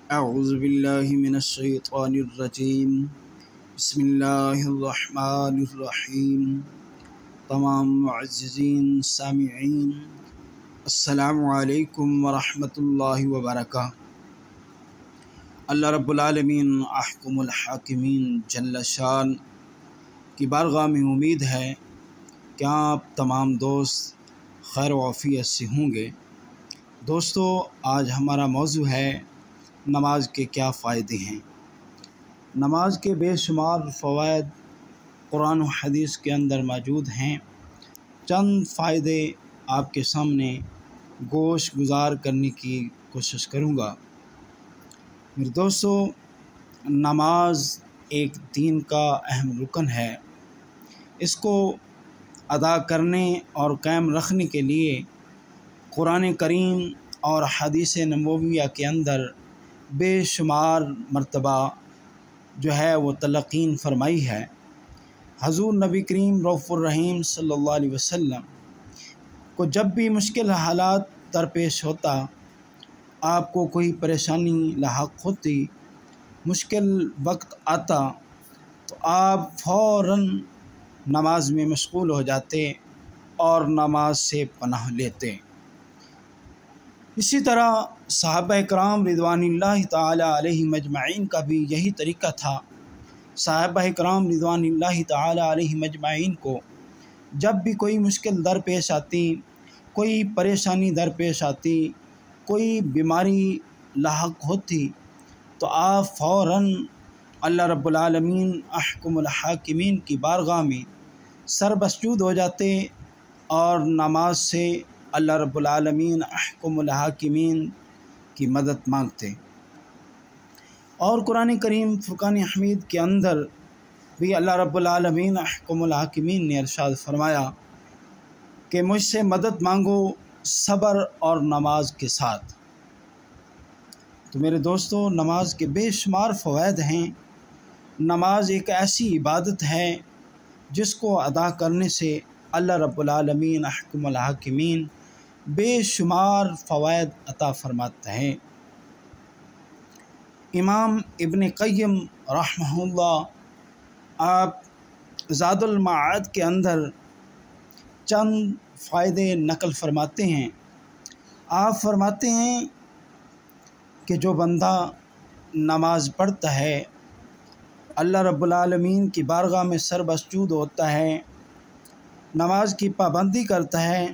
اعوذ باللہ من الشیطان الرجیم بسم اللہ الرحمن الرحیم۔ تمام معززین سامعین، السلام علیکم ورحمۃ اللہ وبرکاتہ۔ اللہ رب العالمین احکم الحاکمین جل شان کی بارگاہ میں امید ہے کہ آپ تمام دوست خیر و عافیت سے ہوں گے۔ دوستو، آج ہمارا موضوع ہے نماز کے کیا فائدے ہیں۔ نماز کے بے شمار فوائد قرآن و حدیث کے اندر موجود ہیں۔ چند فائدے آپ کے سامنے گوش گزار کرنے کی کوشش کروں گا۔ میرے دوستو، نماز ایک دین کا اہم رکن ہے۔ اس کو ادا کرنے اور قائم رکھنے کے لیے قرآن کریم اور حدیث نبویہ کے اندر بے شمار مرتبہ جو ہے وہ تلقین فرمائی ہے۔ حضور نبی کریم رؤوف الرحیم صلی اللہ علیہ وسلم کو جب بھی مشکل حالات درپیش ہوتا، آپ کو کوئی پریشانی لاحق ہوتی، مشکل وقت آتا، تو آپ فوراً نماز میں مشغول ہو جاتے اور نماز سے پناہ لیتے۔ اسی طرح صحابہ کرام رضوان اللہ تعالی علیہم اجمعین کا بھی یہی طریقہ تھا۔ صحابہ کرام رضوان اللہ تعالی علیہم اجمعین کو جب بھی کوئی مشکل درپیش آتی، کوئی پریشانی درپیش آتی، کوئی بیماری لاحق ہوتی، تو آپ فوراً اللہ رب العالمین احکم الحاکمین کی بارگاہ میں سر مسجود ہو جاتے اور نماز سے اللہ رب العالمین احکم الحاکمین کی مدد مانگتے۔ اور قرآن کریم فرقان حمید کے اندر بھی اللہ رب العالمین احکم الحاکمین نے ارشاد فرمایا کہ مجھ سے مدد مانگو صبر اور نماز کے ساتھ۔ تو میرے دوستو، نماز کے بے شمار فوائد ہیں۔ نماز ایک ایسی عبادت ہے جس کو ادا کرنے سے اللہ رب العالمین احکم الحاکمین بے شمار فوائد عطا فرماتا ہے۔ امام ابن قیم رحمہ اللہ آپ زاد المعاد کے اندر چند فائدے نقل فرماتے ہیں۔ آپ فرماتے ہیں کہ جو بندہ نماز پڑھتا ہے، اللہ رب العالمین کی بارگاہ میں سر مسجود ہوتا ہے، نماز کی پابندی کرتا ہے،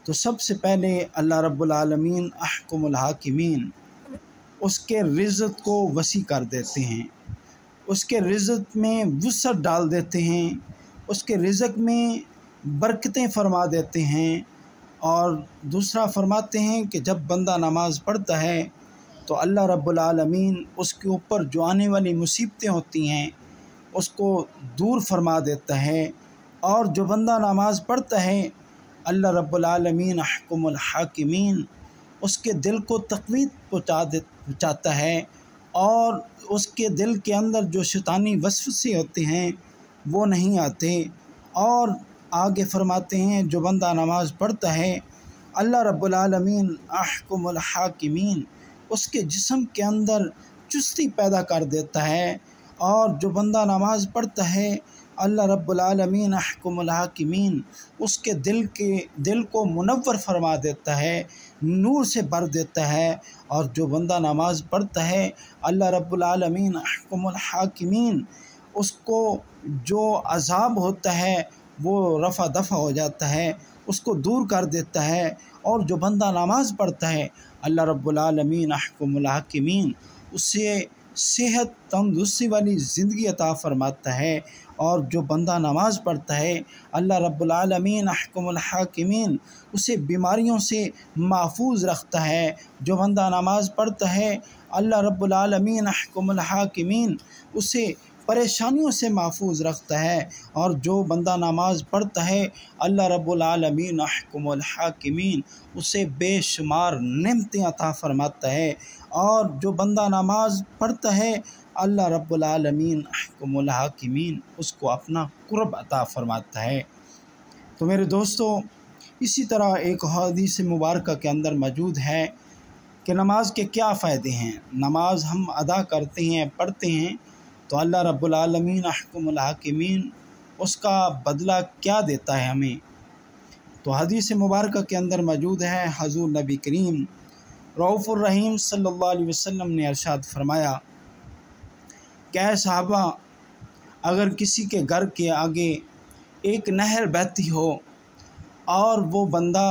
تو سب سے پہلے اللہ رب العالمین احکم الحاکمین اس کے رزق کو وسیع کر دیتے ہیں، اس کے رزق میں وسعت ڈال دیتے ہیں، اس کے رزق میں برکتیں فرما دیتے ہیں۔ اور دوسرا فرماتے ہیں کہ جب بندہ نماز پڑھتا ہے تو اللہ رب العالمین اس کے اوپر جو آنے والی مصیبتیں ہوتی ہیں اس کو دور فرما دیتا ہے۔ اور جو بندہ نماز پڑھتا ہے، اللہ رب العالمین احکم الحاکمین اس کے دل کو تقویت پہنچاتا ہے، اور اس کے دل کے اندر جو شیطانی وسوسے ہوتے ہیں وہ نہیں آتے۔ اور آگے فرماتے ہیں جو بندہ نماز پڑھتا ہے، اللہ رب العالمین احکم الحاکمین اس کے جسم کے اندر چستی پیدا کر دیتا ہے۔ اور جو بندہ نماز پڑھتا ہے، اللہ رب العالمین احکم الحاکمین اس کے دل کو منور فرما دیتا ہے، نور سے بھر دیتا ہے۔ اور جو بندہ نماز پڑھتا ہے، اللہ رب العالمین احکم الحاکمین اس کو جو عذاب ہوتا ہے وہ رفع دفع ہو جاتا ہے، اس کو دور کر دیتا ہے۔ اور جو بندہ نماز پڑھتا ہے، اللہ رب العالمین احکم الحاکمین اسے صحت تندرستی والی زندگی عطا فرماتا ہے۔ اور جو بندہ نماز پڑھتا ہے، اللہ رب العالمین احکم الحاکمین اسے بیماریوں سے محفوظ رکھتا ہے۔ جو بندہ نماز پڑھتا ہے، اللہ رب العالمین احکم الحاکمین اسے پریشانیوں سے محفوظ رکھتا ہے۔ اور جو بندہ نماز پڑھتا ہے، اللہ رب العالمین احکم الحاکمین اسے بے شمار نعمتیں عطا فرماتا ہے۔ اور جو بندہ نماز پڑھتا ہے، اللہ رب العالمین احکم الحاکمین اس کو اپنا قرب عطا فرماتا ہے۔ تو میرے دوستو، اسی طرح ایک حدیث مبارکہ کے اندر موجود ہے کہ کہ نماز کے کیا فائدے ہیں۔ نماز ہم ادا کرتے ہیں، پڑھتے ہیں تو اللہ رب العالمین احکم الحاکمین اس کا بدلہ کیا دیتا ہے ہمیں۔ تو حدیث مبارکہ کے اندر موجود ہے، حضور نبی کریم رؤوف الرحیم صلی اللہ علیہ وسلم نے ارشاد فرمایا کہ اے صحابہ، اگر کسی کے گھر کے آگے ایک نہر بہتی ہو اور وہ بندہ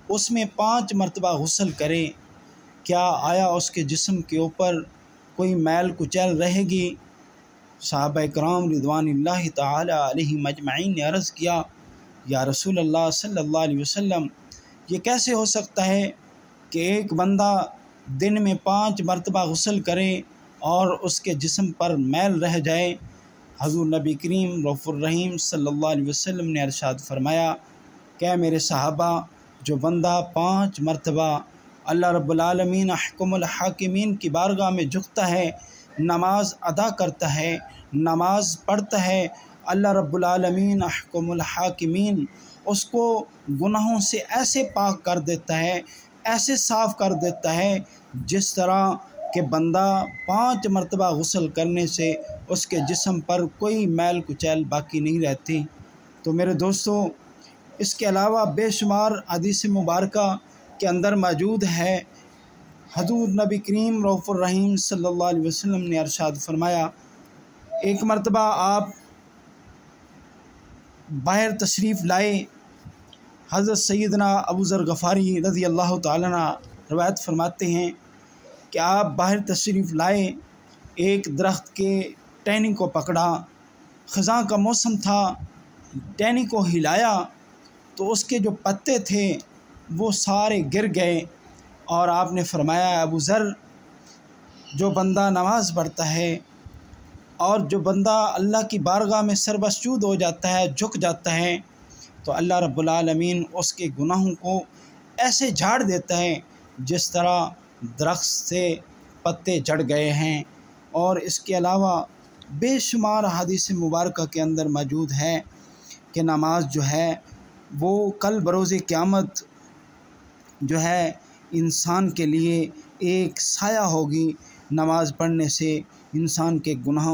اس میں 5 مرتبہ غسل کرے، کیا آیا اس کے جسم کے اوپر کوئی میل کچیل رہے گی؟ صحابہ کرام رضوان اللہ تعالی علیہم اجمعین نے عرض کیا، یا رسول اللہ صلی اللہ علیہ وسلم، یہ کیسے ہو سکتا ہے کہ ایک بندہ دن میں 5 مرتبہ غسل کرے اور اس کے جسم پر میل رہ جائے؟ حضور نبی کریم رؤوف الرحیم صلی اللہ علیہ وسلم نے ارشاد فرمایا کہ میرے صحابہ، جو بندہ 5 مرتبہ اللہ رب العالمین احکم الحاکمین کی بارگاہ میں جھکتا ہے، نماز ادا کرتا ہے، نماز پڑھتا ہے، اللہ رب العالمین احکم الحاکمین اس کو گناہوں سے ایسے پاک کر دیتا ہے، ایسے صاف کر دیتا ہے جس طرح کہ بندہ 5 مرتبہ غسل کرنے سے اس کے جسم پر کوئی میل کچیل باقی نہیں رہتی۔ تو میرے دوستو، اس کے علاوہ بے شمار حدیث مبارکہ کے اندر موجود ہے، حضور نبی کریم رؤوف الرحیم صلی اللہ علیہ وسلم نے ارشاد فرمایا، ایک مرتبہ آپ باہر تشریف لائے، حضرت سیدنا ابو ذر غفاری رضی اللہ تعالیٰ عنہ روایت فرماتے ہیں کہ آپ باہر تشریف لائے، ایک درخت کے ٹہنی کو پکڑا، خزاں کا موسم تھا، ٹہنی کو ہلایا تو اس کے جو پتے تھے وہ سارے گر گئے، اور آپ نے فرمایا، ابو ذر، جو بندہ نماز پڑھتا ہے اور جو بندہ اللہ کی بارگاہ میں سربسجود ہو جاتا ہے، جھک جاتا ہے، تو اللہ رب العالمین اس کے گناہوں کو ایسے جھاڑ دیتا ہے جس طرح درخت سے پتے جھڑ گئے ہیں۔ اور اس کے علاوہ بے شمار حدیث مبارکہ کے اندر موجود ہے کہ نماز جو ہے وہ کل بروز قیامت جو ہے انسان کے لیے ایک سایہ ہوگی۔ نماز پڑھنے سے انسان کے گناہ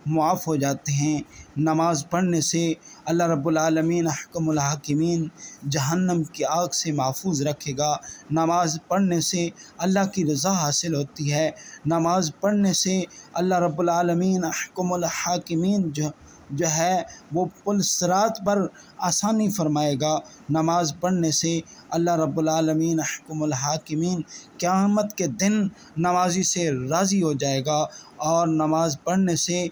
معاف ہو جاتے ہیں، نماز پڑھنے سے اللہ رب العالمین احکم الحاکمین جہنم کی آگ سے محفوظ رکھے گا، نماز پڑھنے سے اللہ کی رضا حاصل ہوتی ہے، نماز پڑھنے سے اللہ رب العالمین احکم الحاکمین جو ہے وہ پل صراط پر آسانی فرمائے گا، نماز پڑھنے سے اللہ رب العالمین احکم الحاکمین قیامت کے دن نمازی سے راضی ہو جائے گا، اور نماز پڑھنے سے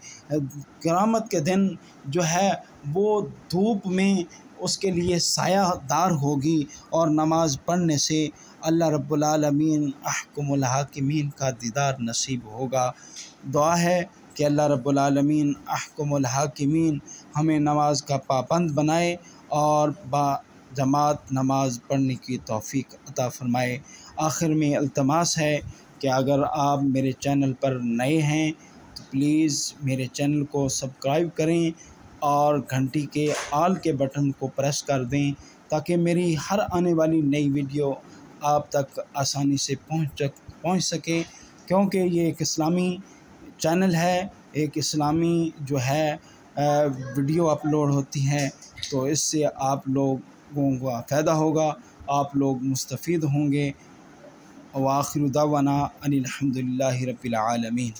قیامت کے دن جو ہے وہ دھوپ میں اس کے لیے سایہ دار ہوگی، اور نماز پڑھنے سے اللہ رب العالمین احکم الحاکمین کا دیدار نصیب ہوگا۔ دعا ہے کہ اللہ رب العالمین احکم الحاکمین ہمیں نماز کا پابند بنائے اور با جماعت نماز پڑھنے کی توفیق عطا فرمائے۔ آخر میں التماس ہے کہ اگر آپ میرے چینل پر نئے ہیں تو پلیز میرے چینل کو سبسکرائب کریں اور گھنٹی کے آل کے بٹن کو پریس کر دیں تاکہ میری ہر آنے والی نئی ویڈیو آپ تک آسانی سے پہنچ سکے، کیونکہ یہ ایک اسلامی چینل ہے، ایک اسلامی جو ہے ویڈیو اپلوڈ ہوتی ہے، تو اس سے آپ لوگوں کو فائدہ ہوگا، آپ لوگ مستفید ہوں گے۔ وآخر دعوانا ان الحمد للہ رب العالمین۔